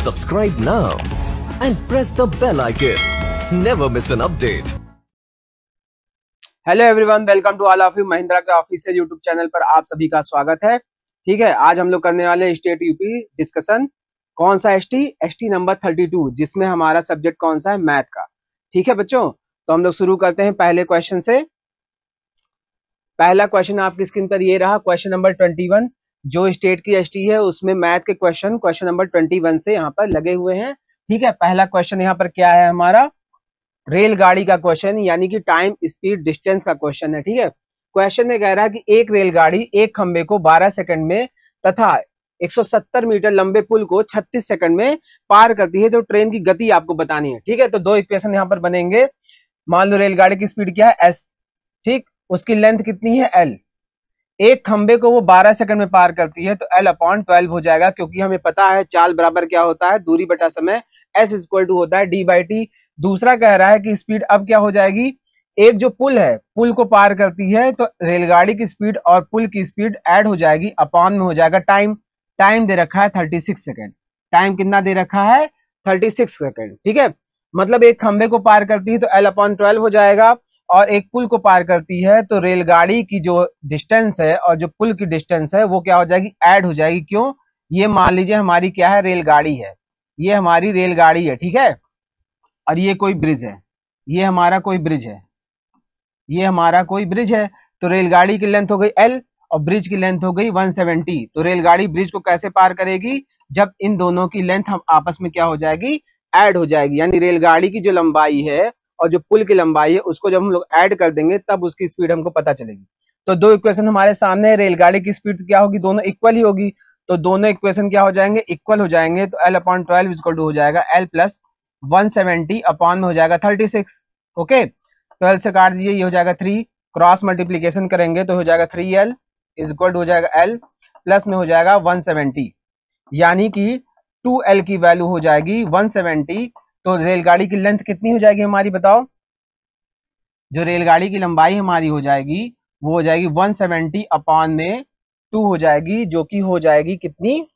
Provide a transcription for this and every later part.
Subscribe now and press the bell icon. Never miss an update. Hello everyone, welcome to all of you. Mahindra के official YouTube channel पर आप सभी का स्वागत है। ठीक है, आज हम लोग करने वाले स्टेट यूपी डिस्कशन। कौन सा एसटी नंबर 32, जिसमें हमारा सब्जेक्ट कौन सा है, मैथ का। ठीक है बच्चों, तो हम लोग शुरू करते हैं पहले क्वेश्चन से। पहला क्वेश्चन आपकी स्क्रीन पर ये रहा, क्वेश्चन नंबर 21। जो स्टेट की एसटी है उसमें मैथ के क्वेश्चन नंबर 21 से यहाँ पर लगे हुए हैं। ठीक है, पहला क्वेश्चन यहाँ पर क्या है हमारा, रेलगाड़ी का क्वेश्चन, यानी कि टाइम स्पीड डिस्टेंस का क्वेश्चन है। ठीक है, क्वेश्चन में कह रहा है कि एक रेलगाड़ी एक खंबे को 12 सेकंड में तथा 170 मीटर लंबे पुल को 36 सेकंड में पार करती है, तो ट्रेन की गति आपको बतानी है। ठीक है, तो दो इक्वेशन यहाँ पर बनेंगे। मान लो रेलगाड़ी की स्पीड क्या है, एस, ठीक, उसकी लेंथ कितनी है, एल। एक खंबे को वो 12 सेकंड में पार करती है, तो L/12 हो जाएगा, क्योंकि हमें पता है चाल बराबर क्या होता है, दूरी बटा समय, S इक्वल टू होता है D/T। दूसरा कह रहा है कि स्पीड अब क्या हो जाएगी, एक जो पुल है, पुल को पार करती है, तो रेलगाड़ी की स्पीड और पुल की स्पीड ऐड हो जाएगी, अपॉन में हो जाएगा टाइम। टाइम दे रखा है 36 सेकंड। टाइम कितना दे रखा है, 36 सेकंड। ठीक है, मतलब एक खंबे को पार करती है तो L/12 हो जाएगा, और एक पुल को पार करती है तो रेलगाड़ी की जो डिस्टेंस है और जो पुल की डिस्टेंस है वो क्या हो जाएगी, ऐड हो जाएगी। क्यों, ये मान लीजिए हमारी क्या है, रेलगाड़ी है, ये हमारी रेलगाड़ी है। ठीक है, और ये कोई ब्रिज है, ये हमारा कोई ब्रिज है, ये हमारा कोई ब्रिज है। तो रेलगाड़ी की लेंथ हो गई L और ब्रिज की लेंथ हो गई 170। तो रेलगाड़ी ब्रिज को कैसे पार करेगी, जब इन दोनों की लेंथ हम आपस में क्या हो जाएगी, ऐड हो जाएगी। यानी रेलगाड़ी की जो लंबाई है और जो पुल की लंबाई है उसको जब हम लोग ऐड कर देंगे तब उसकी स्पीड हमको पता चलेगी। तो दो इक्वेशन हमारे सामने है, रेलगाड़ी की स्पीड क्या होगी, दोनों इक्वल ही होगी, तो दोनों इक्वेशन क्या हो जाएंगे, इक्वल हो जाएंगे। तो L/12 इक्वल टू हो जाएगा L प्लस 170 अपॉन में हो जाएगा 36। ओके, 12 से काट दीजिए, ये हो जाएगा 3, क्रॉस मल्टीप्लीकेशन करेंगे तो हो जाएगा 3L इक्वल टू हो जाएगा L प्लस में हो जाएगा 170, यानी कि 2L की वैल्यू हो जाएगी 170। तो रेलगाड़ी की लेंथ कितनी हो जाएगी हमारी, बताओ। जो रेलगाड़ी की लंबाई हमारी हो जाएगी वो हो जाएगी 170 अपॉन में 2 हो जाएगी, जो कि हो जाएगी कितनी,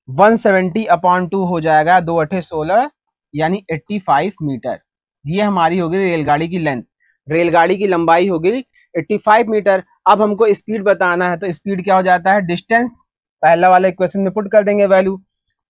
170 अपॉन 2 हो जाएगा 2 8 16, यानी 85 मीटर। ये हमारी होगी रेलगाड़ी की लेंथ। रेलगाड़ी की लंबाई होगी 85 मीटर। अब हमको स्पीड बताना है, तो स्पीड क्या हो जाता है, डिस्टेंस, पहला वाला इक्वेशन में पुट कर देंगे वैल्यू,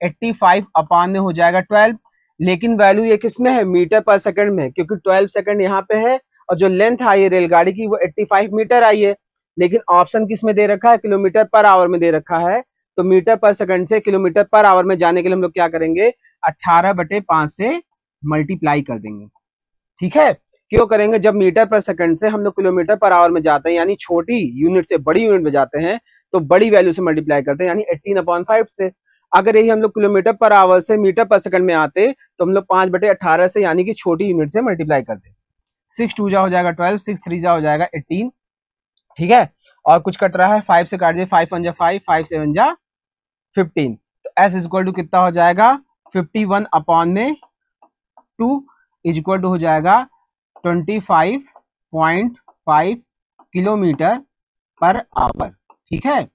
85 अपॉन में हो जाएगा 12। लेकिन वैल्यू ये किस में है, मीटर पर सेकंड में, क्योंकि 12 सेकंड यहाँ पे है और जो लेंथ आई है रेलगाड़ी की वो 85 मीटर आई है। लेकिन ऑप्शन किस में दे रखा है, किलोमीटर पर आवर में दे रखा है। तो मीटर पर सेकंड से किलोमीटर पर आवर में जाने के लिए हम लोग क्या करेंगे, 18/5 से मल्टीप्लाई कर देंगे। ठीक है, क्यों करेंगे, जब मीटर पर सेकंड से हम लोग किलोमीटर पर आवर में जाते हैं, यानी छोटी यूनिट से बड़ी यूनिट में जाते हैं, तो बड़ी वैल्यू से मल्टीप्लाई करते हैं, यानी 18/5 से। अगर यही हम लोग किलोमीटर पर आवर से मीटर पर सेकंड में आते तो हम लोग 5/18 से, यानी कि छोटी यूनिट से मल्टीप्लाई करते। 6 2 जा हो जाएगा 12, 6 3 जा हो जाएगा 18। ठीक है, और कुछ कट रहा है, 5 से काट दिए, 5 1 जा 5, 5 7 जा 15। तो S इक्वल टू कितना हो जाएगा, 51 अपॉन में 2 इक्वल टू हो जाएगा 25.5 किलोमीटर पर आवर। ठीक है,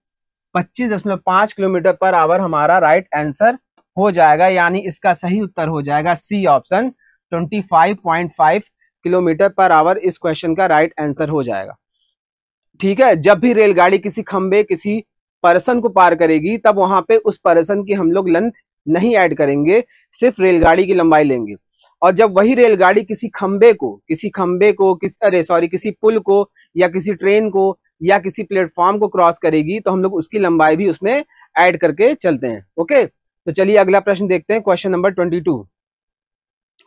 25.5 किलोमीटर पर आवर हमारा राइट आंसर हो जाएगा, यानी इसका सही उत्तर हो जाएगा C option, 25.5 kilometre per hour इस क्वेश्चन का राइट आंसर हो जाएगा। ठीक है, जब भी रेलगाड़ी किसी खंबे, किसी पर्सन को पार करेगी, तब वहां पे उस पर्सन की हम लोग लेंथ नहीं ऐड करेंगे, सिर्फ रेलगाड़ी की लंबाई लेंगे। और जब वही रेलगाड़ी किसी पुल को या किसी ट्रेन को या किसी प्लेटफॉर्म को क्रॉस करेगी, तो हम लोग उसकी लंबाई भी उसमें ऐड करके चलते हैं। ओके, तो चलिए अगला प्रश्न देखते हैं, question number 22।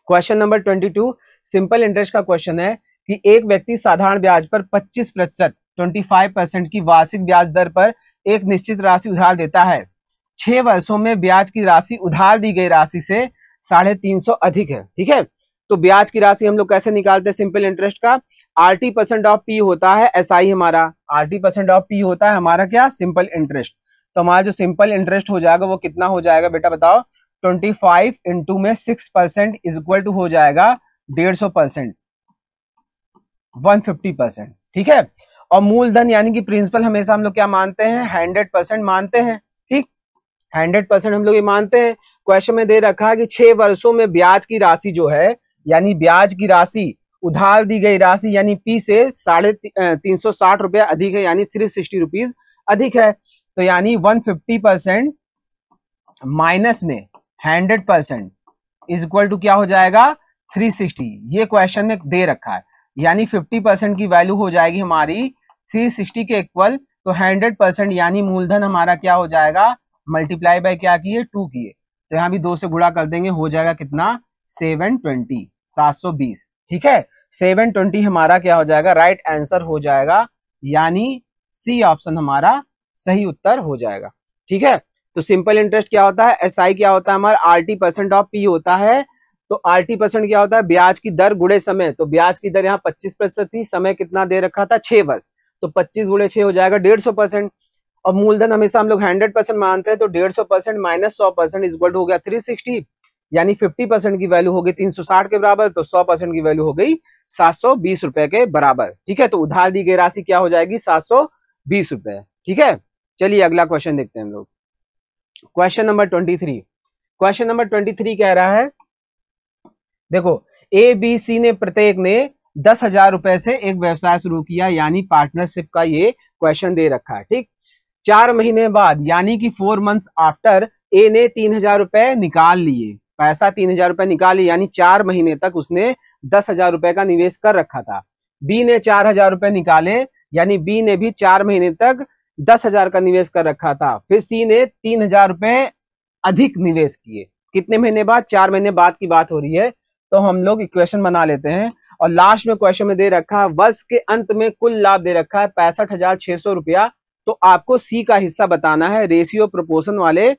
Question number 22 simple interest का क्वेश्चन है कि एक व्यक्ति साधारण ब्याज पर 25% 25% की वार्षिक ब्याज दर पर एक निश्चित राशि उधार देता है। 6 वर्षों में ब्याज की राशि उधार दी गई राशि से 350 अधिक है। ठीक है, तो ब्याज की राशि हम लोग कैसे निकालते हैं सिंपल इंटरेस्ट का, RT% ऑफ P होता है SI हमारा, RT% ऑफ P होता है हमारा क्या, सिंपल इंटरेस्ट। तो हमारा जो सिंपल इंटरेस्ट हो जाएगा वो कितना हो जाएगा बेटा, बताओ। 25 इंटू में 6% इक्वल टू हो जाएगा 150%, 150%। ठीक है, और मूलधन यानी कि प्रिंसिपल हमेशा हम लोग क्या मानते हैं, 100% मानते हैं। ठीक, 100% हम लोग ये मानते हैं। क्वेश्चन में दे रखा है कि 6 वर्षों में ब्याज की राशि जो है, यानी ब्याज की राशि, उधार दी गई राशि यानी पी से 360 रुपया अधिक है, यानी 360 रुपीज अधिक है। तो यानी 150% माइनस में 100% इज इक्वल टू क्या हो जाएगा 360। ये क्वेश्चन में दे रखा है, यानी 50% की वैल्यू हो जाएगी हमारी 360 के इक्वल। तो 100% यानी मूलधन हमारा क्या हो जाएगा, मल्टीप्लाई बाय क्या किए 2 किए, तो यहाँ भी 2 से गुणा कर देंगे, हो जाएगा कितना 720, 720। ठीक है, 720 हमारा क्या हो जाएगा, राइट आंसर हो जाएगा, यानी सी ऑप्शन हमारा सही उत्तर हो जाएगा। ठीक है, तो सिंपल इंटरेस्ट क्या होता है, एसआई क्या होता है हमारा, RT% ऑफ पी होता है। तो RT% क्या होता है, ब्याज की दर गुणे समय। तो ब्याज की दर यहाँ 25% थी, समय कितना दे रखा था 6 वर्ष, तो 25 गुणे 6 हो जाएगा 150%। और मूलधन हमेशा हम लोग 100% मानते हैं, तो 150% माइनस 100% इज इक्वल टू हो गया 360, यानी 50% की वैल्यू हो गई 360 के बराबर, तो 100% की वैल्यू हो गई 720 रुपए के बराबर। ठीक है, तो उधार दी गई राशि क्या हो जाएगी 720 रुपए। ठीक है, चलिए अगला क्वेश्चन देखते हैं हम लोग। Question number 23। क्वेश्चन नंबर 23 कह रहा है, देखो ए बी सी ने प्रत्येक ने 10,000 रुपए से एक व्यवसाय शुरू किया, यानी पार्टनरशिप का ये क्वेश्चन दे रखा है। ठीक, 4 महीने बाद यानी कि 4 मंथ्स आफ्टर ए ने 3,000 रुपए निकाल लिए, पैसा 3,000 रुपए निकाल लिए, यानी 4 महीने तक उसने 10,000 रुपए का निवेश कर रखा था। बी ने 4,000 रुपए निकाले, यानी बी ने भी 4 महीने तक 10,000 का निवेश कर रखा था। फिर सी ने 3,000 रुपए अधिक निवेश किए, कितने महीने बाद, 4 महीने बाद की बात हो रही है। तो हम लोग इक्वेशन बना लेते हैं, और लास्ट में क्वेश्चन में दे रखा है वर्ष के अंत में कुल लाभ दे रखा है 65,600 रुपया। तो आपको सी का हिस्सा बताना है। रेशियो प्रोपोर्शन वाले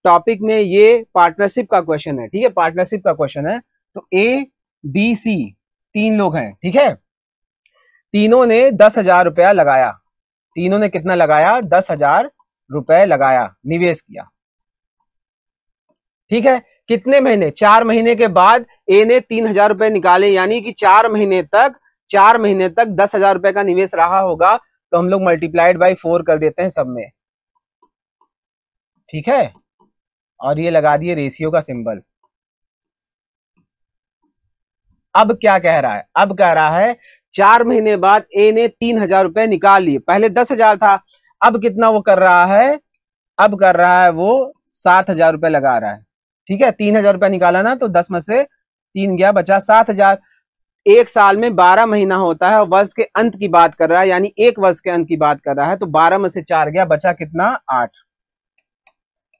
टॉपिक में ये पार्टनरशिप का क्वेश्चन है। ठीक है, पार्टनरशिप का क्वेश्चन है। तो ए बी सी 3 लोग हैं। ठीक है, तीनों ने 10,000 रुपया लगाया, तीनों ने कितना लगाया 10,000 रुपए लगाया, निवेश किया। ठीक है, कितने महीने, 4 महीने के बाद ए ने 3,000 रुपए निकाले, यानी कि 4 महीने तक 10,000 रुपए का निवेश रहा होगा। तो हम लोग मल्टीप्लाइड बाई 4 कर देते हैं सब में। ठीक है, और ये लगा दिए रेशियो का सिंबल। अब क्या कह रहा है, अब कह रहा है 4 महीने बाद ए ने 3,000 रुपए निकाल लिए, पहले 10,000 था, अब कितना वो कर रहा है, अब कर रहा है वो 7,000 रुपए लगा रहा है। ठीक है, 3,000 रुपए निकाला ना, तो 10 में से 3 गया, बचा 7,000। एक साल में 12 महीना होता है, वर्ष के अंत की बात कर रहा है, यानी एक वर्ष के अंत की बात कर रहा है। तो 12 में से 4 गया, बचा कितना 8,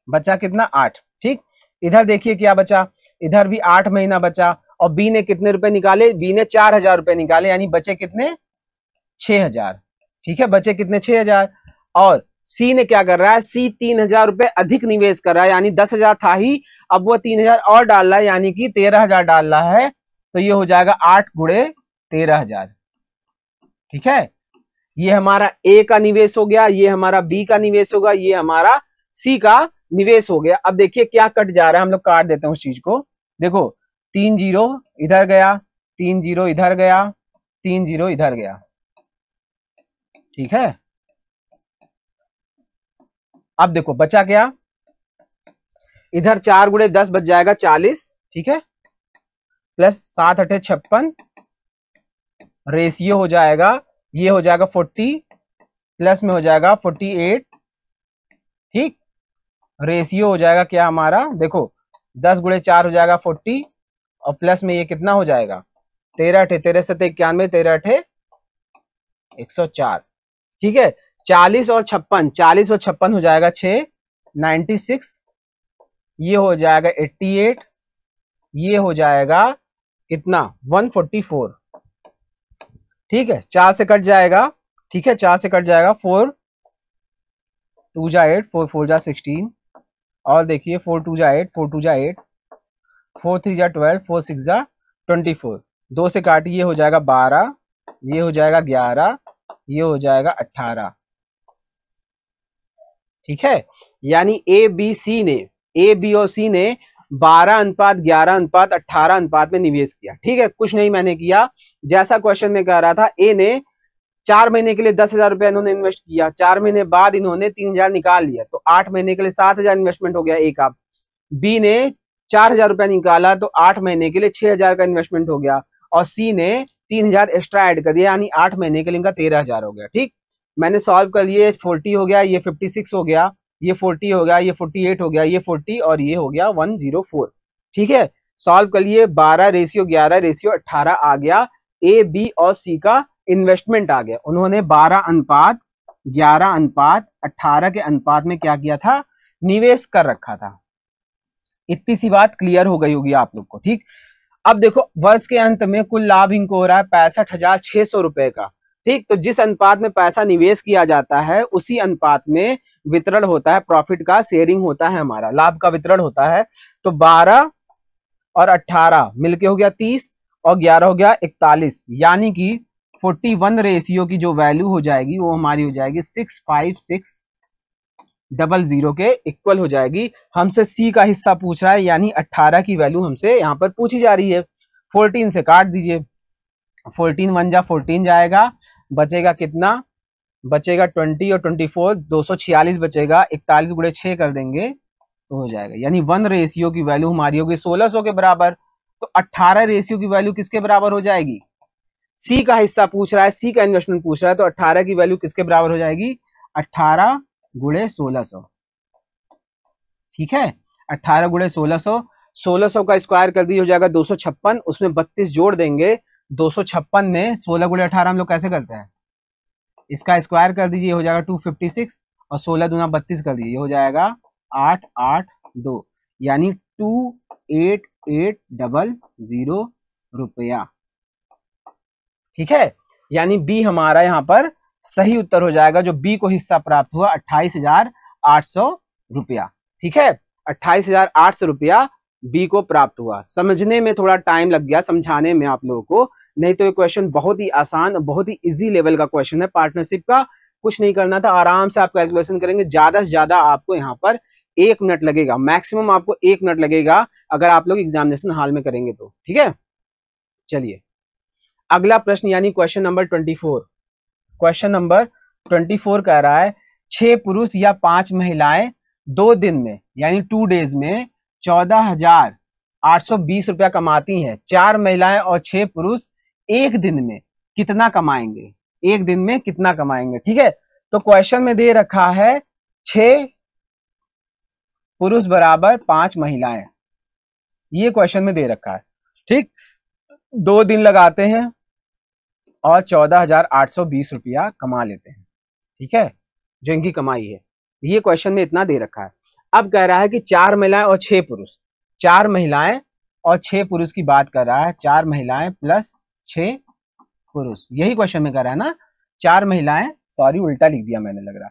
बचा कितना 8। ठीक, इधर देखिए क्या बचा, इधर भी 8 महीना बचा। और बी ने कितने रुपए निकाले, बी ने 4,000 रुपए निकाले, यानी बचे कितने 6,000। ठीक है, बचे कितने 6,000। और सी ने क्या कर रहा है, सी 3,000 रुपए अधिक निवेश कर रहा है, यानी 10,000 था ही, अब वो 3,000 और डाल रहा है, यानी कि 13,000 डाल रहा है। तो ये हो जाएगा 8 गुणे 13,000। ठीक है, ये हमारा ए का निवेश हो गया, ये हमारा बी का निवेश होगा, ये हमारा सी का निवेश हो गया। अब देखिए क्या कट जा रहा है, हम लोग काट देते हैं उस चीज को। देखो 3 0 इधर गया, 3 0 इधर गया, 3 0 इधर गया। ठीक है, अब देखो बचा क्या, इधर 4 गुणे 10 बच जाएगा 40। ठीक है, प्लस 7 8 56, रेशियो हो जाएगा, ये हो जाएगा 40, प्लस में हो जाएगा 48। ठीक, रेशियो हो जाएगा क्या हमारा, देखो 10 गुणे 4 हो जाएगा 40, और प्लस में ये कितना हो जाएगा 13 8 13 7 91, 13 8 104। ठीक है, 40 और 56, 40 और 56 हो जाएगा 6, 96, ये हो जाएगा 88, ये हो जाएगा कितना 144। ठीक है, 4 से कट जाएगा। ठीक है, 4 से कट जाएगा, 4 2 जा 8, 4 4 जा 16, और देखिए 4 2 जा 8, 4 2 जा 8, 4 3 जा 12, 4 6 जा 24, 2 से काटिए, ये हो जाएगा 12, ये हो जाएगा 11, ये हो जाएगा 18। ठीक है, यानी ए बी और सी ने 12:11:18 अनुपात में निवेश किया। ठीक है, कुछ नहीं मैंने किया, जैसा क्वेश्चन में कह रहा था, ए ने 4 महीने के लिए 10,000 रुपया इन्होंने इन्वेस्ट किया, 4 महीने बाद इन्होंने 3,000 निकाल लिया, तो 8 महीने के लिए 7,000 इन्वेस्टमेंट हो गया एक आप। बी ने 4,000 रुपया निकाला तो 8 महीने के लिए 6,000 का इन्वेस्टमेंट हो गया, और सी ने 3,000 एक्स्ट्रा ऐड कर दिया, यानी 8 महीने के लिए इनका 13,000 हो गया। ठीक, मैंने सॉल्व कर लिए, 40 हो गया, ये 56 हो गया, ये 40 हो गया, ये 48 हो गया, ये 40 और ये हो गया 104। ठीक है, सॉल्व कर लिए, 12:11:18 आ गया। ए, बी और सी का इन्वेस्टमेंट आ गया, उन्होंने 12:11:18 के अनुपात में क्या किया था, निवेश कर रखा था। इतनी सी बात क्लियर हो गई होगी आप लोग को। ठीक, अब देखो वर्ष के अंत में कुल लाभ इनको हो रहा है 65,600 रुपए का। ठीक, तो जिस अनुपात में पैसा निवेश किया जाता है उसी अनुपात में वितरण होता है, प्रॉफिट का शेयरिंग होता है, हमारा लाभ का वितरण होता है। तो 12 और 18 मिलके हो गया 30 और 11 हो गया 41, यानी कि 41 रेशियो की जो वैल्यू हो जाएगी वो हमारी हो जाएगी 65600 के इक्वल हो जाएगी। हमसे सी का हिस्सा पूछ रहा है, यानी 18 की वैल्यू हमसे यहाँ पर पूछी जा रही है। 14 से काट दीजिए, 14 1 जा 14 जाएगा, बचेगा कितना, बचेगा 20 और 24 246 बचेगा, 41 गुणे 6 कर देंगे तो हो जाएगा, यानी 1 रेशियो की वैल्यू हमारी होगी 1600 के बराबर। तो 18 रेशियो की वैल्यू किसके बराबर हो जाएगी, सी का हिस्सा पूछ रहा है, सी का इन्वेस्टमेंट पूछ रहा है, तो 18 की वैल्यू किसके बराबर हो जाएगी, 18 गुणे 1600। ठीक है, 18 गुणे 1600, 1600 का स्क्वायर कर दिए हो जाएगा 256, उसमें 32 जोड़ देंगे, 256 में 16 गुणे 18 हम लोग कैसे करते हैं, इसका स्क्वायर कर दीजिए हो जाएगा 256 और 16 दूना 32 कर दीजिए हो जाएगा 882, यानी 28,800 रुपया। ठीक है, यानी बी हमारा यहाँ पर सही उत्तर हो जाएगा, जो बी को हिस्सा प्राप्त हुआ 28,800 रुपया। ठीक है, 28,800 रुपया बी को प्राप्त हुआ। समझने में थोड़ा टाइम लग गया, समझाने में आप लोगों को, नहीं तो ये क्वेश्चन बहुत ही आसान, बहुत ही इजी लेवल का क्वेश्चन है पार्टनरशिप का। कुछ नहीं करना था, आराम से आप कैलकुलेशन करेंगे, ज्यादा से ज्यादा आपको यहाँ पर 1 मिनट लगेगा, मैक्सिमम आपको 1 मिनट लगेगा अगर आप लोग एग्जामिनेशन हॉल में करेंगे तो। ठीक है, चलिए अगला प्रश्न, यानी क्वेश्चन नंबर 24। क्वेश्चन नंबर 24 कह रहा है 6 पुरुष या 5 महिलाएं 2 दिन में यानी 2 डेज में 14,820 रुपया कमाती हैं। 4 महिलाएं और 6 पुरुष एक दिन में कितना कमाएंगे, एक दिन में कितना कमाएंगे। ठीक है, तो क्वेश्चन में दे रखा है 6 पुरुष बराबर 5 महिलाएं, ये क्वेश्चन में दे रखा है। ठीक, 2 दिन लगाते हैं और 14,820 रुपया कमा लेते हैं। ठीक है, जो इनकी कमाई है, ये क्वेश्चन में इतना दे रखा है। अब कह रहा है कि 4 महिलाएं और 6 पुरुष, 4 महिलाएं और 6 पुरुष की बात कर रहा है, 4 महिलाएं प्लस 6 पुरुष, यही क्वेश्चन में कर रहा है ना। 4 महिलाएं, सॉरी उल्टा लिख दिया मैंने लग रहा,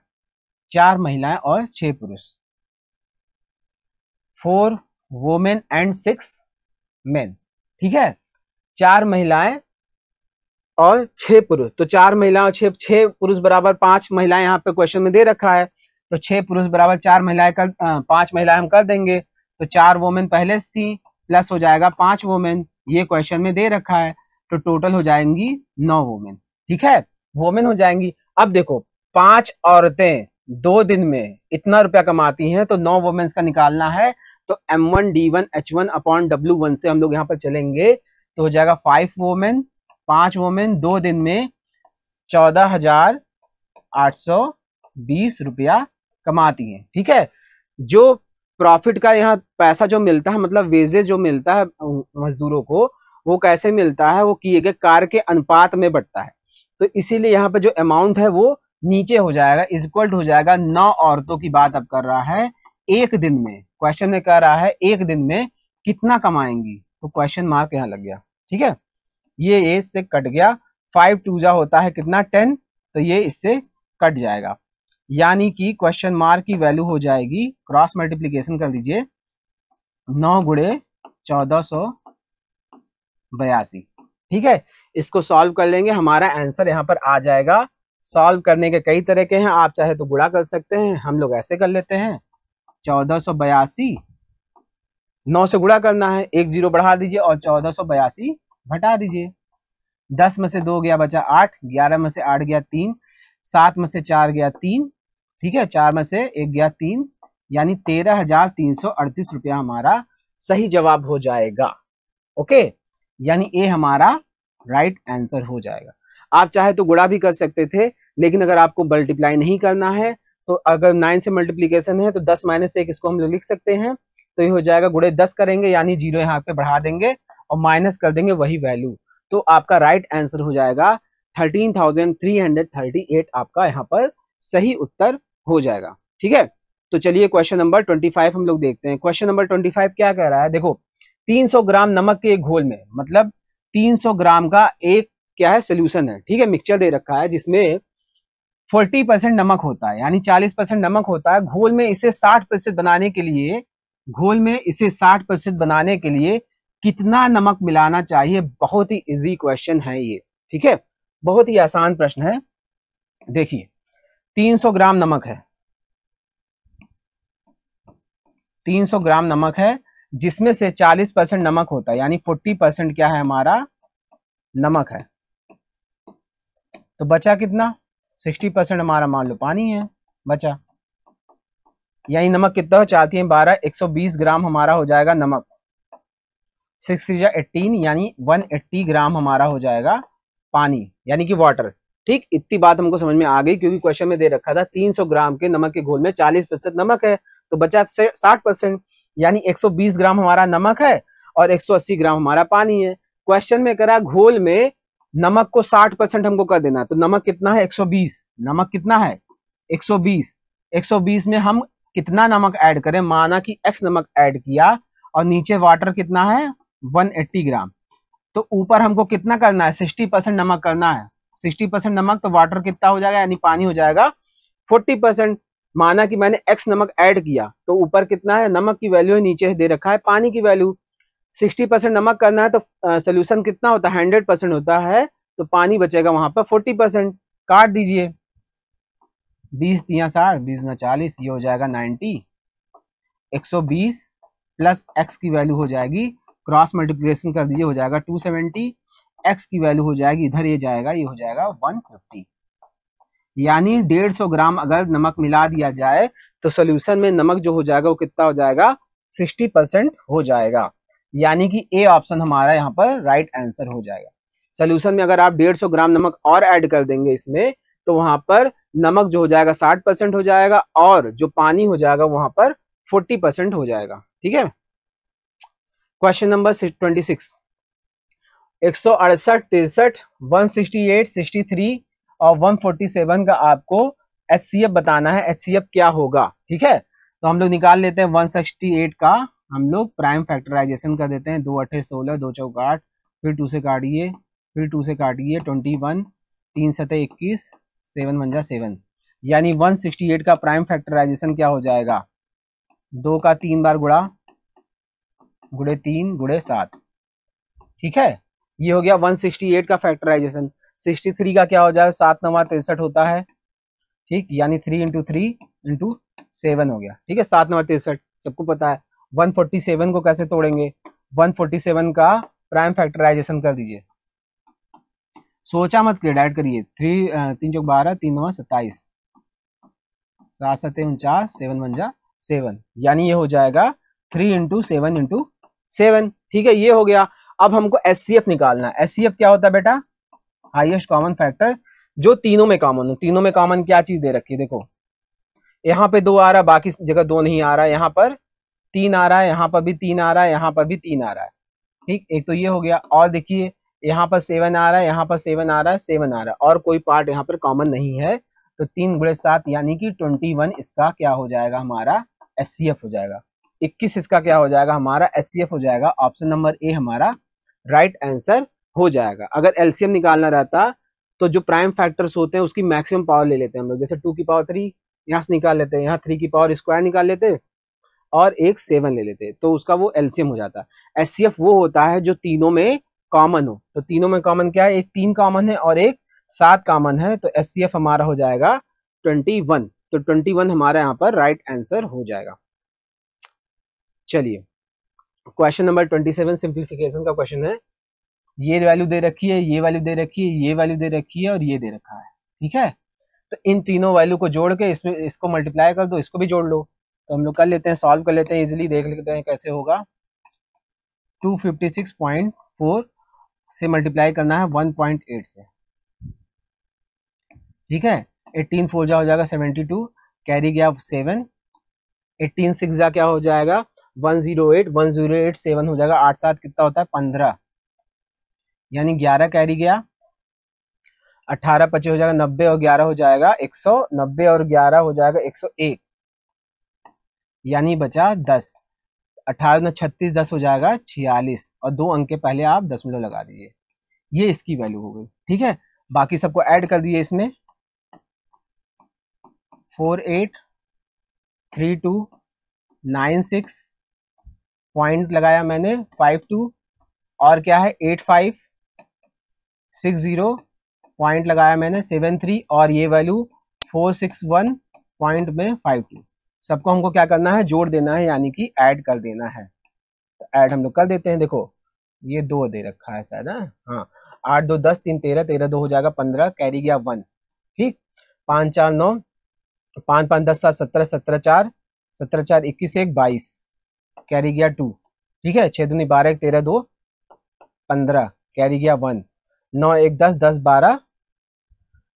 4 महिलाएं और 6 पुरुष, 4 वुमेन एंड 6 मेन। ठीक है, 4 महिलाएं और 6 पुरुष, तो 4 महिलाएं और 6 पुरुष बराबर 5 महिलाएं यहाँ पे क्वेश्चन में दे रखा है, तो 6 पुरुष बराबर 4 महिलाएं कर 5 महिलाएं हम कर देंगे, तो 4 वुमेन पहले से थी प्लस हो जाएगा 5 वुमेन, ये क्वेश्चन में दे रखा है, तो टोटल हो जाएंगी 9 वुमेन। ठीक है, वुमेन हो जाएंगी। अब देखो 5 औरतें 2 दिन में इतना रुपया कमाती हैं, तो 9 वुमेन्स का निकालना है, तो M1D1H1/W1 से हम लोग यहाँ पर चलेंगे, तो हो जाएगा 5 वुमेन, 5 वुमेन 2 दिन में 14,820 रुपया कमाती हैं। ठीक है, जो प्रॉफिट का यहाँ पैसा जो मिलता है, मतलब वेजेज जो मिलता है मजदूरों को, वो कैसे मिलता है, वो किए गए कार्य के अनुपात में बढ़ता है, तो इसीलिए यहाँ पे जो अमाउंट है वो नीचे हो जाएगा, इक्वल हो जाएगा 9 औरतों की बात अब कर रहा है एक दिन में, क्वेश्चन में कह रहा है एक दिन में कितना कमाएंगी, तो क्वेश्चन मार्क यहाँ लग गया। ठीक है, ये ए से कट गया, 5 2 जा होता है कितना 10, तो ये इससे कट जाएगा, यानी कि क्वेश्चन मार्क की वैल्यू हो जाएगी, क्रॉस मल्टीप्लीकेशन कर दीजिए, 9 गुणे 1482। ठीक है, इसको सॉल्व कर लेंगे, हमारा आंसर यहाँ पर आ जाएगा। सॉल्व करने के कई तरह के हैं, आप चाहे तो गुणा कर सकते हैं, हम लोग ऐसे कर लेते हैं, 1482 9 से गुणा करना है, 1 0 बढ़ा दीजिए और 1482 घटा दीजिए, 10 में से 2 गया बचा 8, 11 में से 8 गया 3, 7 में से 4 गया 3, ठीक है, 4 में से 1 गया 3, यानी 13,338 रुपया हमारा सही जवाब हो जाएगा। ओके, यानी ए हमारा राइट आंसर हो जाएगा। आप चाहे तो गुणा भी कर सकते थे, लेकिन अगर आपको मल्टीप्लाई नहीं करना है तो अगर 9 से मल्टीप्लीकेशन है तो 10 - 1 इसको हम लोग लिख सकते हैं, तो ये हो जाएगा गुणे 10 करेंगे यानी 0 यहाँ पे बढ़ा देंगे और माइनस कर देंगे वही वैल्यू, तो आपका राइट आंसर हो जाएगा 13,338 आपका यहाँ पर सही उत्तर हो जाएगा। ठीक है, तो चलिए क्वेश्चन नंबर 25 हम लोग देखते हैं। क्वेश्चन नंबर 25 क्या कह रहा है, देखो 300 ग्राम नमक के एक घोल में, मतलब 300 ग्राम का एक क्या है सोल्यूशन है, ठीक है, मिक्सचर दे रखा है जिसमें 40% नमक होता है, यानी 40% नमक होता है। घोल में इसे 60% बनाने के लिए, घोल में इसे 60% बनाने के लिए कितना नमक मिलाना चाहिए? बहुत ही इजी क्वेश्चन है ये, ठीक है, बहुत ही आसान प्रश्न है। देखिए 300 ग्राम नमक है, 300 ग्राम नमक है जिसमें से 40% नमक होता है, यानी 40% क्या है हमारा नमक है, तो बचा कितना 60% हमारा मान लो पानी है बचा, यानी नमक कितना हो चाहती है 12, 120 ग्राम हमारा हो जाएगा नमक, 6 3 18 यानी 180 ग्राम हमारा हो जाएगा पानी यानी कि वाटर। ठीक, इतनी बात हमको समझ में आ गई, क्योंकि क्वेश्चन में दे रखा था 300 ग्राम के नमक के घोल में 40% नमक है, तो बचा 60%, यानी 120 ग्राम हमारा नमक है और 180 ग्राम हमारा पानी है। क्वेश्चन में करा घोल में नमक को 60% हमको कर देना, तो नमक कितना है 120, नमक कितना है 120, 120 में हम कितना नमक ऐड करें, माना कि x नमक ऐड किया और नीचे वाटर कितना है 180 ग्राम, तो ऊपर हमको कितना करना है 60% नमक करना है, 60% नमक, तो वाटर कितना हो जाएगा यानी पानी हो जाएगा 40%। माना कि मैंने x नमक ऐड किया तो ऊपर कितना है नमक की वैल्यू है, नीचे दे रखा है पानी की वैल्यू। 60% नमक करना है तो सोल्यूशन कितना होता है 100% होता है, तो पानी बचेगा वहां पर 40%। काट दीजिए, 20 तिया 60, 20 ना 40, ये हो जाएगा 90, 120 प्लस x की वैल्यू हो जाएगी, क्रॉस मल्टीप्लिकेशन कर दीजिए हो जाएगा 270, x की वैल्यू हो जाएगी इधर ये जाएगा, ये हो जाएगा 150, यानी 150 ग्राम अगर नमक मिला दिया जाए तो सोल्यूशन में नमक जो हो जाएगा वो कितना हो जाएगा 60% हो जाएगा, यानी कि ए ऑप्शन हमारा यहाँ पर राइट आंसर हो जाएगा। सोल्यूशन में अगर आप 150 ग्राम नमक और ऐड कर देंगे इसमें, तो वहां पर नमक जो हो जाएगा 60% हो जाएगा और जो पानी हो जाएगा वहां पर 40% हो जाएगा। ठीक है, क्वेश्चन नंबर 26, 168, 63, 168, 63 और 147 का आपको HCF बताना है, HCF क्या होगा। ठीक है, तो हम लोग निकाल लेते हैं 168 का, हम लोग प्राइम फैक्टराइजेशन कर देते हैं, 2 8 16, 2 चौक 8, फिर 2 से काटिए, फिर 2 से काटिए 21, 3 7 21, 7 1 जा 7, यानी 168 का प्राइम फैक्टराइजेशन क्या हो जाएगा 2 का 3 बार गुणा, गुणे 3 गुणे 7। ठीक है, ये हो गया 168 का फैक्टराइजेशन। 63 का क्या हो जाएगा 7 9 63 होता है, ठीक, यानी 3 × 3 × 7 हो गया। ठीक है, 7 9 63 सबको पता है। 147 को कैसे तोड़ेंगे, 147 का प्राइम फैक्टराइजेशन कर दीजिए, सोचा मत करिए, डायरेक्ट करिए। 3 चौक 12, 3 9 27, 7 7 49, 7 1 जा 7, यानी ये हो जाएगा 3 × 7 × 7। ठीक है, ये हो गया। अब हमको HCF निकालना है। HCF क्या होता है बेटा, हाईएस्ट कॉमन फैक्टर, जो तीनों में कॉमन हो। तीनों में कॉमन क्या चीज दे रखी है, देखो यहाँ पे 2 आ रहा है, बाकी जगह 2 नहीं आ रहा है, यहाँ पर 3 आ रहा है, यहाँ पर भी 3 आ रहा है, यहाँ पर भी 3 आ रहा है। ठीक, एक तो ये हो गया, और देखिए यहाँ पर 7 आ रहा है, यहाँ पर 7 आ रहा है, 7 आ रहा है, और कोई पार्ट यहाँ पर कॉमन नहीं है, तो 3 × 7 यानी कि 21 इसका क्या हो जाएगा हमारा HCF हो जाएगा। 21 इसका क्या हो जाएगा हमारा HCF हो जाएगा। ऑप्शन नंबर ए हमारा राइट आंसर हो जाएगा। अगर एलसीएम निकालना रहता तो जो प्राइम फैक्टर्स होते हैं उसकी मैक्सिमम पावर ले लेते हैं हम लोग, जैसे 2 की पावर 3 यहाँ से निकाल लेते हैं, यहाँ 3 की पावर स्क्वायर निकाल लेते और एक 7 ले लेते, तो उसका वो एलसीएम हो जाता है। HCF वो होता है जो तीनों में कॉमन हो, तो तीनों में कॉमन क्या है, एक 3 कॉमन है और एक 7 कॉमन है, तो HCF हमारा हो जाएगा 21, तो 21 हमारा यहाँ पर राइट आंसर हो जाएगा। चलिए क्वेश्चन नंबर 27 सिंप्लीफिकेशन का क्वेश्चन है। ये वैल्यू दे रखी है, ये वैल्यू दे रखी है, ये वैल्यू दे रखी है और ये दे रखा है। ठीक है, तो इन तीनों वैल्यू को जोड़ के इसमें इसको मल्टीप्लाई कर दो, इसको भी जोड़ लो। तो हम लोग कर लेते हैं, सॉल्व कर लेते हैं, इजीली देख लेते हैं कैसे होगा। 256.4 से मल्टीप्लाई करना है 1.8 से। ठीक है, 18 4 जा हो जाएगा 72, कैरी गया 7, 18 6 जा क्या हो जाएगा 108, 1087 हो जाएगा, 8 7 कितना होता है 15, यानी 11 कैरी गया, 18 25 हो जाएगा 90 और 11 हो जाएगा 100, 90 और 11 हो जाएगा 101, यानी बचा 10, 18 में 36, 10 हो जाएगा 46 और 2 अंक के पहले आप दशमलव लगा दीजिए, ये इसकी वैल्यू हो गई। ठीक है, बाकी सबको ऐड कर दिए इसमें, 483296 पॉइंट लगाया मैंने 52 और क्या है 8560 पॉइंट लगाया मैंने 73 और ये वैल्यू 461 पॉइंट में 52। सबको हमको क्या करना है, जोड़ देना है, यानी कि ऐड कर देना है। तो ऐड हम लोग कर देते हैं। देखो ये 2 दे रखा है शायद, हाँ 8 2 10 3 13, 13 2 हो जाएगा 15, कैरी गया 1। ठीक, 5 4 9, 5 5 10 7 17, 17 4, 17 4 21 1 22, कैरी गया 2। ठीक है, 6 दूनी 12, 13 2 15, कैरी गया 1, 9 1 10, 10 12,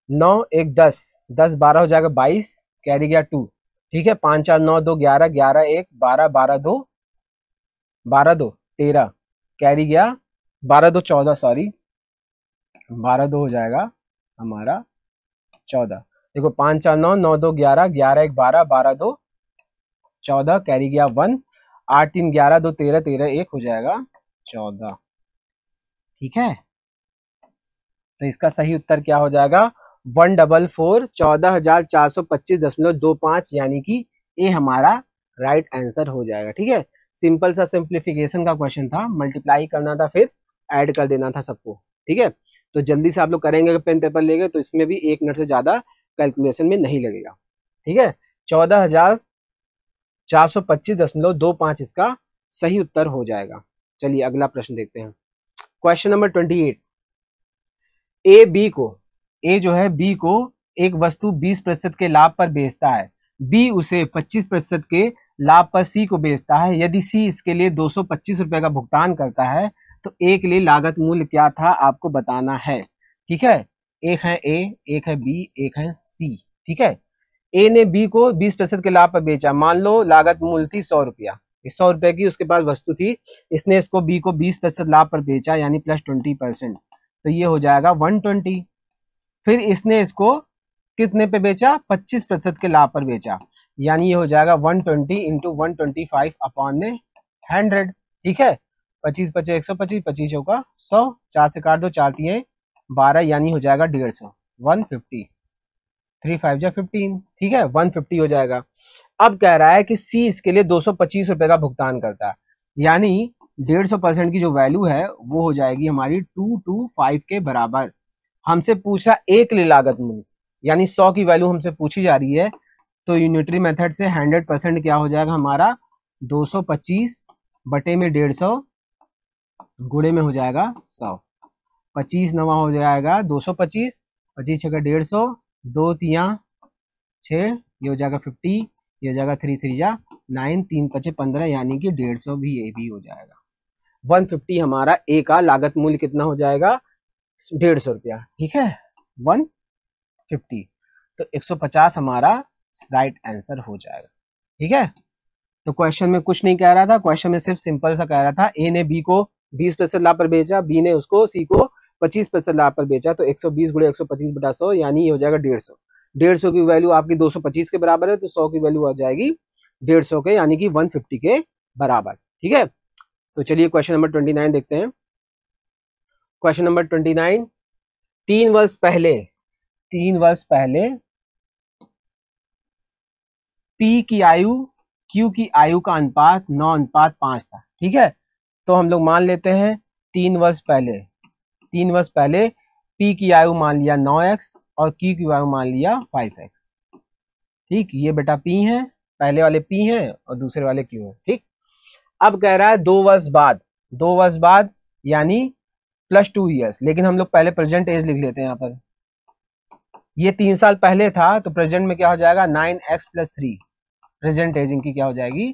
9 1 10, 10 12 हो जाएगा 22, कैरी गया 2। ठीक है, 5 4 9 2 11, 11 1 12, 12 2 12 2 13, कैरी गया 12 2 14, सॉरी 12 2 हो जाएगा हमारा 14। देखो 5 4 9, 9 2 11, 11 1 12, 12 2 14, कैरी गया 1, 8 3 11 2 13, 13 1 हो जाएगा 14। ठीक है, तो इसका सही उत्तर क्या हो जाएगा 144 14,425.25, यानी कि ये हमारा राइट आंसर हो जाएगा। ठीक है, सिंपल सा सिंप्लीफिकेशन का क्वेश्चन था, मल्टीप्लाई करना था फिर ऐड कर देना था सबको। ठीक है, तो जल्दी से आप लोग करेंगे अगर पेन पेपर लेंगे तो इसमें भी 1 मिनट से ज्यादा कैलकुलेशन में नहीं लगेगा। ठीक है, 14,425.25 इसका सही उत्तर हो जाएगा। चलिए अगला प्रश्न देखते हैं, क्वेश्चन नंबर 28। ए बी को, ए जो है बी को एक वस्तु 20% के लाभ पर बेचता है, बी उसे 25% के लाभ पर सी को बेचता है। यदि सी इसके लिए 225 रुपए का भुगतान करता है तो ए के लिए लागत मूल्य क्या था आपको बताना है। ठीक है, एक है ए, एक है बी, एक है सी। ठीक है, ए ने बी को 20% के लाभ पर बेचा, मान लो लागत मूल्य थी 100 रुपया, 100 रुपए की उसके पास वस्तु थी, इसने इसको बी को 20% लाभ पर बेचा यानी प्लस 20%, तो ये हो जाएगा 120। फिर इसने इसको कितने पे बेचा 25% के लाभ पर बेचा, यानी ये हो जाएगा 120 इंटू 125 अपॉन 100। ठीक है, 25 25 125, 25 चौका 100, 4 से काट दो, 4 3 12, यानी हो जाएगा 150, 150, 3 5 जा 15। ठीक है, 150 हो जाएगा। अब कह रहा है कि सी इसके लिए 225 रुपए का भुगतान करता है, यानी 150% की जो वैल्यू है वो हो जाएगी हमारी 225 के बराबर। हमसे पूछा ए के लिए लागत मूल्य, यानी 100 की वैल्यू हमसे पूछी जा रही है, तो यूनिटरी मेथड से 100% क्या हो जाएगा हमारा 225 बटे में 150 गुणे में हो जाएगा 100, 25 नवा हो जाएगा 225, 25 छः 150, 2 तिया 6, ये हो जाएगा 50, ये हो जाएगा 3 3 जा 9, 3 5 15, यानी कि 150 भी ये भी हो जाएगा। 150 हमारा ए का लागत मूल्य कितना हो जाएगा 150 रुपया। ठीक है, 150, तो 150 हमारा राइट आंसर हो जाएगा। ठीक है, तो क्वेश्चन में कुछ नहीं कह रहा था, क्वेश्चन में सिर्फ सिंपल सा कह रहा था ए ने बी को 20% लाभ पर बेचा, बी ने उसको सी को 25% लाभ पर बेचा, तो 120 गुणे 125 बटा 100, यानी ये हो जाएगा 150। 150 की वैल्यू आपकी 225 के बराबर है, तो 100 की वैल्यू आ जाएगी 150 के, यानी कि 150 के बराबर। ठीक है, तो चलिए क्वेश्चन नंबर 29 देखते हैं। क्वेश्चन नंबर 29, 3 वर्ष पहले पी की आयु क्यू की आयु का अनुपात 9:5 था। ठीक है, तो हम लोग मान लेते हैं 3 वर्ष पहले पी की आयु मान लिया 9x और क्यू की आयु मान लिया 5x। ठीक, ये बेटा पी है, पहले वाले पी हैं और दूसरे वाले क्यू है। ठीक, अब कह रहा है 2 वर्ष बाद यानी +2 ईयर्स, लेकिन हम लोग पहले प्रेजेंट एज लिख लेते हैं यहाँ पर। ये 3 साल पहले था तो प्रेजेंट में क्या हो जाएगा 9x + 3, प्रेजेंट एज इनकी क्या हो जाएगी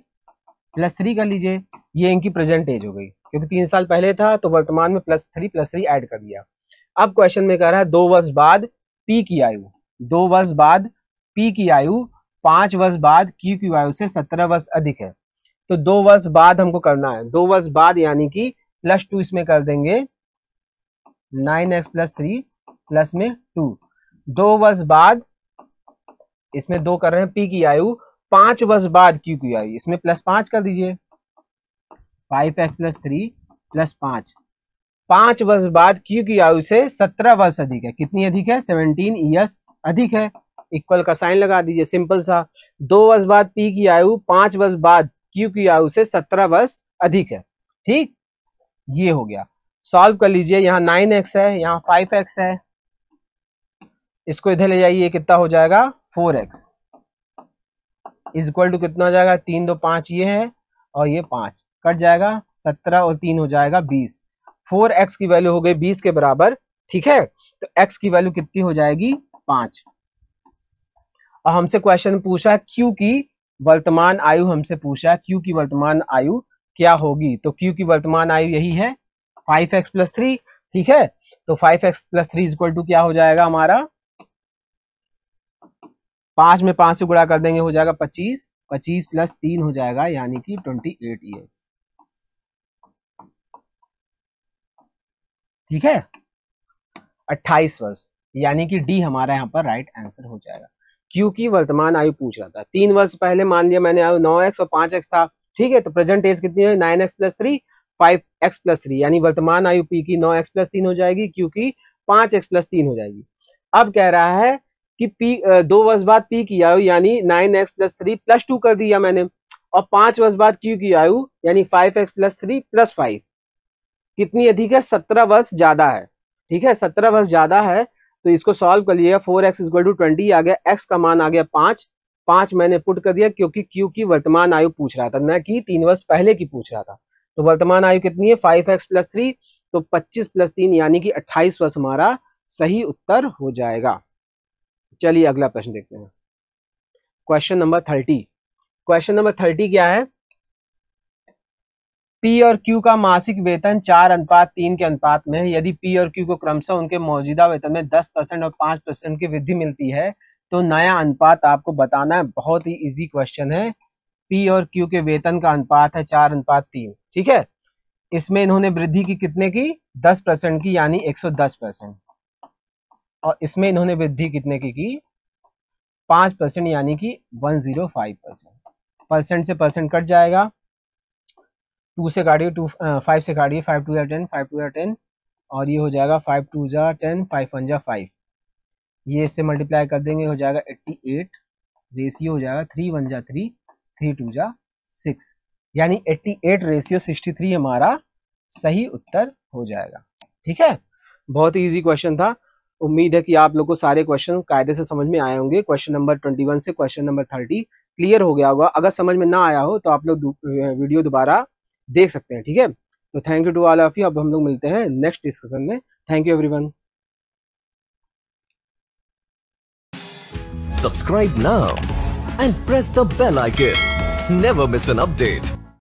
+3 कर लीजिए, ये इनकी प्रेजेंट एज हो गई, क्योंकि 3 साल पहले था तो वर्तमान में +3 ऐड कर दिया। अब क्वेश्चन में कह रहा है 2 वर्ष बाद P की आयु, 2 वर्ष बाद P की आयु 5 वर्ष बाद Q की आयु से 17 वर्ष अधिक है। तो 2 वर्ष बाद हमको करना है, 2 वर्ष बाद यानी कि +2 इसमें कर देंगे, 9x + 3 प्लस में 2, 2 वर्ष बाद इसमें 2 कर रहे हैं P की आयु, 5 वर्ष बाद Q की आयु, इसमें +5 कर दीजिए, 5x + 3 + 5, 5 वर्ष बाद Q की आयु से 17 वर्ष अधिक है। कितनी अधिक है 17 ईयर्स अधिक है, इक्वल का साइन लगा दीजिए, सिंपल सा। 2 वर्ष बाद P की आयु 5 वर्ष बाद Q की आयु से 17 वर्ष अधिक है। ठीक, ये हो गया। सॉल्व कर लीजिए, यहाँ 9x है, यहाँ 5x है, इसको इधर ले जाइए, कितना हो जाएगा 4x इक्वल टू कितना हो जाएगा 3 2 5 ये है और ये 5 कट जाएगा, 17 और 3 हो जाएगा 20, 4x की वैल्यू हो गई 20 के बराबर। ठीक है, तो x की वैल्यू कितनी हो जाएगी 5। और हमसे क्वेश्चन पूछा Q की वर्तमान आयु, हमसे पूछा Q की वर्तमान आयु क्या होगी, तो Q की वर्तमान आयु यही है 5x + 3। ठीक है, तो 5x + 3 इक्वल टू क्या हो जाएगा हमारा, 5 में 5 से गुणा कर देंगे हो जाएगा 25, 25 + 3 हो जाएगा यानी कि 28 ईयर्स। ठीक है, 28 वर्ष, यानी कि डी हमारा यहाँ पर राइट आंसर हो जाएगा। Q की वर्तमान आयु पूछ रहा था, 3 वर्ष पहले मान लिया मैंने आयु 9x और 5x था। ठीक है, तो प्रेजेंट एज कितनी है 9x + 3 5x + 3, यानी वर्तमान आयु P की 9x + 3 हो जाएगी, Q की 5x + 3 हो जाएगी। अब कह रहा है कि P 2 वर्ष बाद P की आयु यानी 9x + 3 + 2 कर दिया मैंने, और 5 वर्ष बाद Q की आयु यानी 5x + 3 + 5 कितनी अधिक है 17 वर्ष ज्यादा है। ठीक है, 17 वर्ष ज्यादा है, तो इसको सॉल्व कर लिएगा, 4x = 20 आ गया, x का मान आ गया 5 मैंने पुट कर दिया, क्योंकि Q की वर्तमान आयु पूछ रहा था, न कि 3 वर्ष पहले की पूछ रहा था। तो वर्तमान आयु कितनी है 5x + 3, तो 25 + 3 यानी कि 28 वर्ष हमारा सही उत्तर हो जाएगा। चलिए अगला प्रश्न देखते हैं, क्वेश्चन नंबर 30। क्वेश्चन नंबर 30 क्या है, P और Q का मासिक वेतन 4:3 के अनुपात में है। यदि P और Q को क्रमशः उनके मौजूदा वेतन में 10% और 5% की वृद्धि मिलती है तो नया अनुपात आपको बताना है। बहुत ही इजी क्वेश्चन है। P और Q के वेतन का अनुपात है 4:3। ठीक है, इसमें इन्होंने वृद्धि की कितने की 10% की, यानी 110%, और इसमें इन्होंने वृद्धि कितने की 5%, यानी कि 105%। परसेंट से परसेंट कट जाएगा, 2 से काटिए, 5 से काटिए, 5 2 10, 5 2 10, और ये हो जाएगा 5 2 10, 5 1 5, ये इससे मल्टीप्लाई कर देंगे हो जाएगा 88, रेशियो हो जाएगा 3 1 3, 3 2 6, यानी 88:63 हमारा सही उत्तर हो जाएगा। ठीक है, बहुत ही इजी क्वेश्चन था। उम्मीद है कि आप लोग को सारे क्वेश्चन कायदे से समझ में आए होंगे। क्वेश्चन नंबर 21 से क्वेश्चन नंबर 30 क्लियर हो गया होगा। अगर समझ में ना आया हो तो आप लोग वीडियो दोबारा देख सकते हैं। ठीक है, तो thank you to all of you. अब हम लोग मिलते हैं नेक्स्ट डिस्कशन में। Thank you everyone. Subscribe now and press the bell icon. Never miss an update.